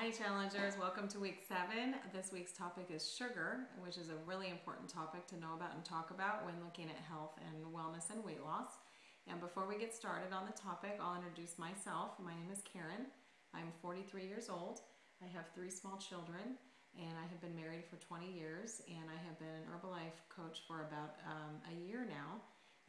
Hi Challengers, welcome to week 7. This week's topic is sugar, which is a really important topic to know about and talk about when looking at health and wellness and weight loss. And before we get started on the topic, I'll introduce myself. My name is Karen. I'm 43 years old. I have 3 small children and I have been married for 20 years and I have been an Herbalife coach for about a year now.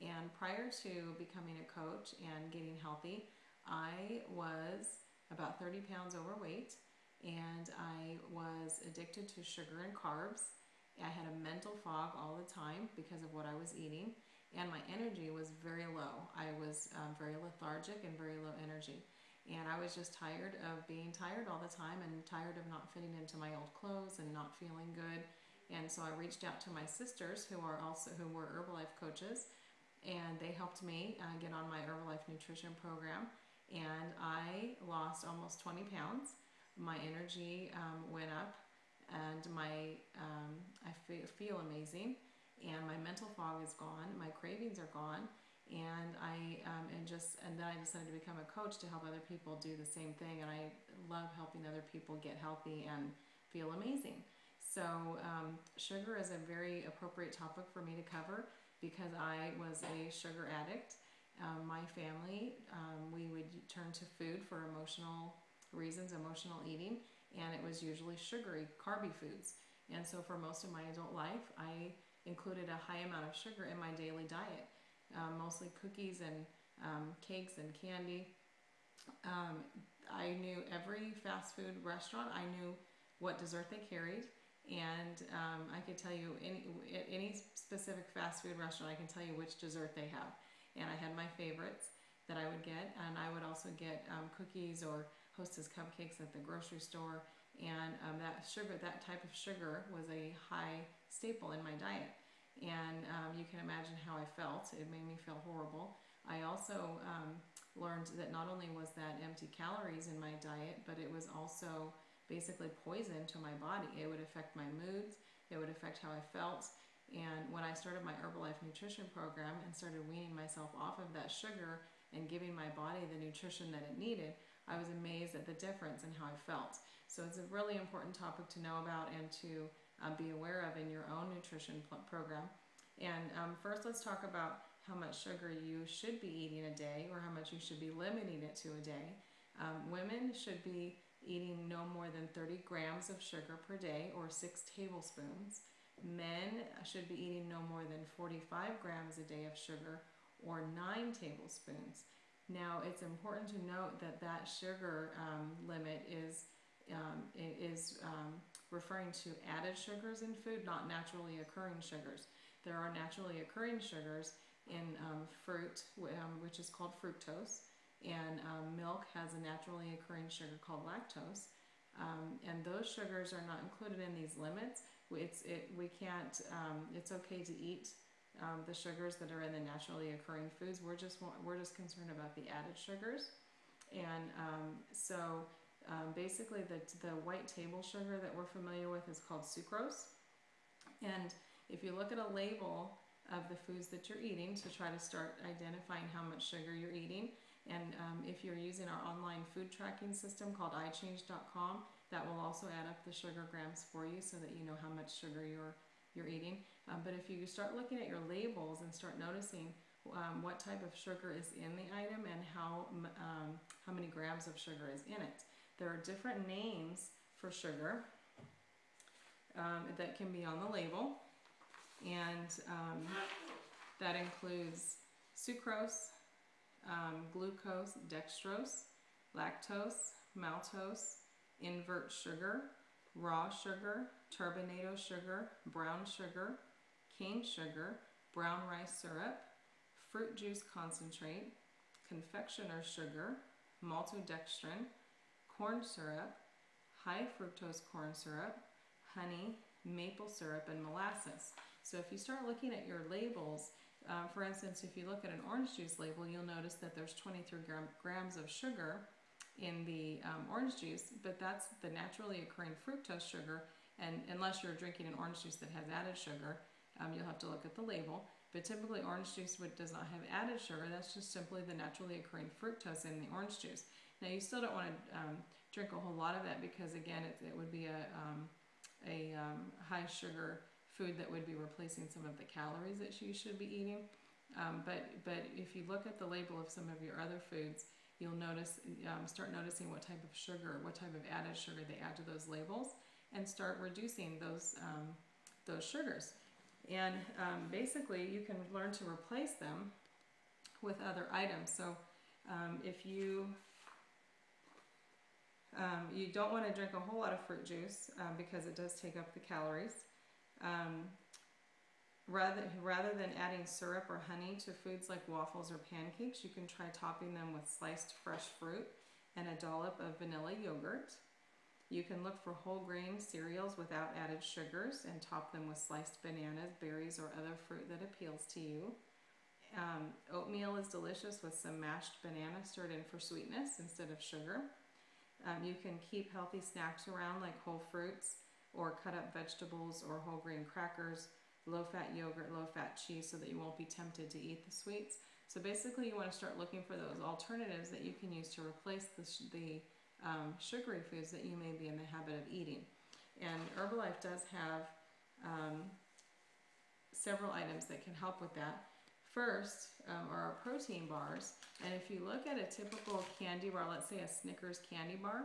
And prior to becoming a coach and getting healthy, I was about 30 pounds overweight and I was addicted to sugar and carbs. I had a mental fog all the time because of what I was eating, and my energy was very low. I was very lethargic and very low energy, and I was just tired of being tired all the time and tired of not fitting into my old clothes and not feeling good. And so I reached out to my sisters who were Herbalife coaches, and they helped me get on my Herbalife nutrition program, and I lost almost 20 pounds. My energy went up, and I feel amazing, and my mental fog is gone. My cravings are gone, and then I decided to become a coach to help other people do the same thing. And I love helping other people get healthy and feel amazing. So sugar is a very appropriate topic for me to cover because I was a sugar addict. My family, we would turn to food for emotional reasons, emotional eating, and it was usually sugary, carby foods. And so for most of my adult life, I included a high amount of sugar in my daily diet, mostly cookies and cakes and candy. I knew every fast food restaurant, I knew what dessert they carried, and I could tell you any specific fast food restaurant, I can tell you which dessert they have. And I had my favorites that I would get, and I would also get cookies or Hostess cupcakes at the grocery store, and that type of sugar was a high staple in my diet. And you can imagine how I felt. It made me feel horrible. I also learned that not only was that empty calories in my diet, but it was also basically poison to my body. It would affect my moods, it would affect how I felt. And when I started my Herbalife nutrition program and started weaning myself off of that sugar and giving my body the nutrition that it needed, I was amazed at the difference in how I felt. So it's a really important topic to know about and to be aware of in your own nutrition program. And first, let's talk about how much sugar you should be eating a day, or how much you should be limiting it to a day. Women should be eating no more than 30 grams of sugar per day, or 6 tablespoons. Men should be eating no more than 45 grams a day of sugar, or 9 tablespoons. Now, it's important to note that that sugar limit is referring to added sugars in food, not naturally occurring sugars. There are naturally occurring sugars in fruit, which is called fructose, and milk has a naturally occurring sugar called lactose. And those sugars are not included in these limits. It's okay to eat the sugars that are in the naturally occurring foods. We're just concerned about the added sugars. And basically the white table sugar that we're familiar with is called sucrose. And if you look at a label of the foods that you're eating to try to start identifying how much sugar you're eating, and if you're using our online food tracking system called iChange.com, that will also add up the sugar grams for you so that you know how much sugar you're eating. But if you start looking at your labels and start noticing what type of sugar is in the item and how many grams of sugar is in it. There are different names for sugar that can be on the label, and that includes sucrose, glucose, dextrose, lactose, maltose, invert sugar, raw sugar, turbinado sugar, brown sugar, cane sugar, brown rice syrup, fruit juice concentrate, confectioner sugar, maltodextrin, corn syrup, high fructose corn syrup, honey, maple syrup, and molasses. So if you start looking at your labels, for instance, if you look at an orange juice label, you'll notice that there's 23 grams of sugar in the orange juice, but that's the naturally occurring fructose sugar, and unless you're drinking an orange juice that has added sugar, you'll have to look at the label. But typically orange juice does not have added sugar. That's just simply the naturally occurring fructose in the orange juice. Now you still don't want to drink a whole lot of that because again, it would be a high sugar food that would be replacing some of the calories that you should be eating. But if you look at the label of some of your other foods, you'll notice, start noticing what type of sugar, what type of added sugar they add to those labels, and start reducing those sugars. And basically, you can learn to replace them with other items. So if you don't want to drink a whole lot of fruit juice because it does take up the calories. Rather than adding syrup or honey to foods like waffles or pancakes, you can try topping them with sliced fresh fruit and a dollop of vanilla yogurt. You can look for whole grain cereals without added sugars and top them with sliced bananas, berries, or other fruit that appeals to you. Oatmeal is delicious with some mashed banana stirred in for sweetness instead of sugar. You can keep healthy snacks around like whole fruits or cut up vegetables or whole grain crackers, low-fat yogurt, low-fat cheese, so that you won't be tempted to eat the sweets. So basically you want to start looking for those alternatives that you can use to replace the sugary foods that you may be in the habit of eating. And Herbalife does have several items that can help with that. First are our protein bars, and if you look at a typical candy bar, let's say a Snickers candy bar,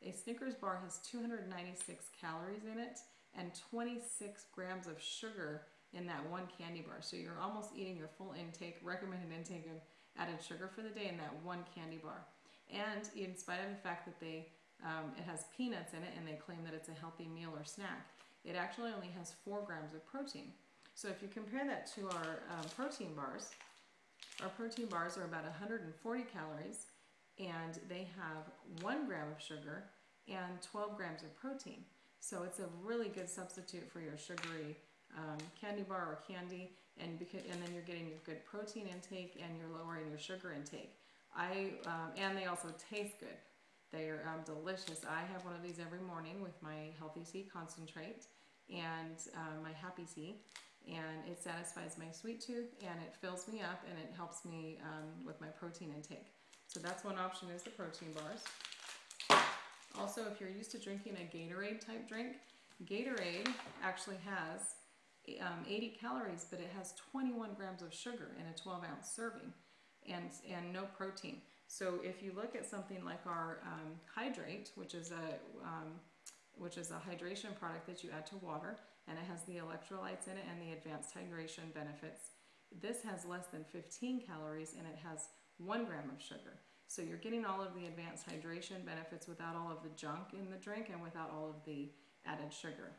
a Snickers bar has 296 calories in it and 26 grams of sugar in that one candy bar. So you're almost eating your full intake, recommended intake of added sugar for the day in that one candy bar. And in spite of the fact that it has peanuts in it and they claim that it's a healthy meal or snack, it actually only has 4 grams of protein. So if you compare that to our protein bars are about 140 calories and they have 1 gram of sugar and 12 grams of protein. So it's a really good substitute for your sugary candy bar or candy, and then you're getting your good protein intake and you're lowering your sugar intake. And they also taste good. They are delicious. I have one of these every morning with my healthy tea concentrate and my happy tea, and it satisfies my sweet tooth and it fills me up and it helps me with my protein intake. So that's one option, is the protein bars. Also, if you're used to drinking a Gatorade type drink, Gatorade actually has 80 calories, but it has 21 grams of sugar in a 12-ounce serving and no protein. So if you look at something like our Hydrate, which is a hydration product that you add to water, and it has the electrolytes in it and the advanced hydration benefits, this has less than 15 calories and it has 1 gram of sugar. So you're getting all of the advanced hydration benefits without all of the junk in the drink and without all of the added sugar.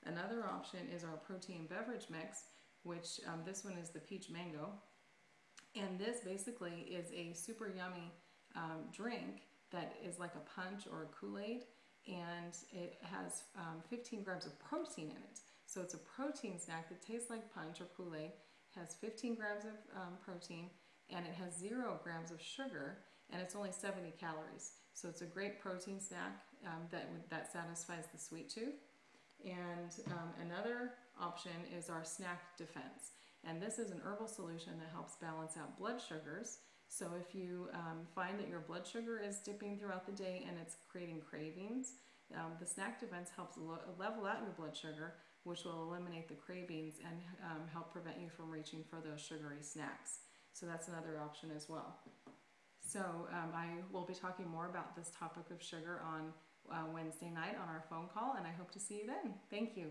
Another option is our protein beverage mix, which this one is the peach mango. And this basically is a super yummy drink that is like a punch or a Kool-Aid, and it has 15 grams of protein in it. So it's a protein snack that tastes like punch or Kool-Aid, has 15 grams of protein, and it has 0 grams of sugar, and it's only 70 calories. So it's a great protein snack that satisfies the sweet tooth. And another option is our Snack Defense. And this is an herbal solution that helps balance out blood sugars. So if you find that your blood sugar is dipping throughout the day and it's creating cravings, the Snack Defense helps level out your blood sugar, which will eliminate the cravings and help prevent you from reaching for those sugary snacks. So that's another option as well. So I will be talking more about this topic of sugar on Wednesday night on our phone call, and I hope to see you then. Thank you.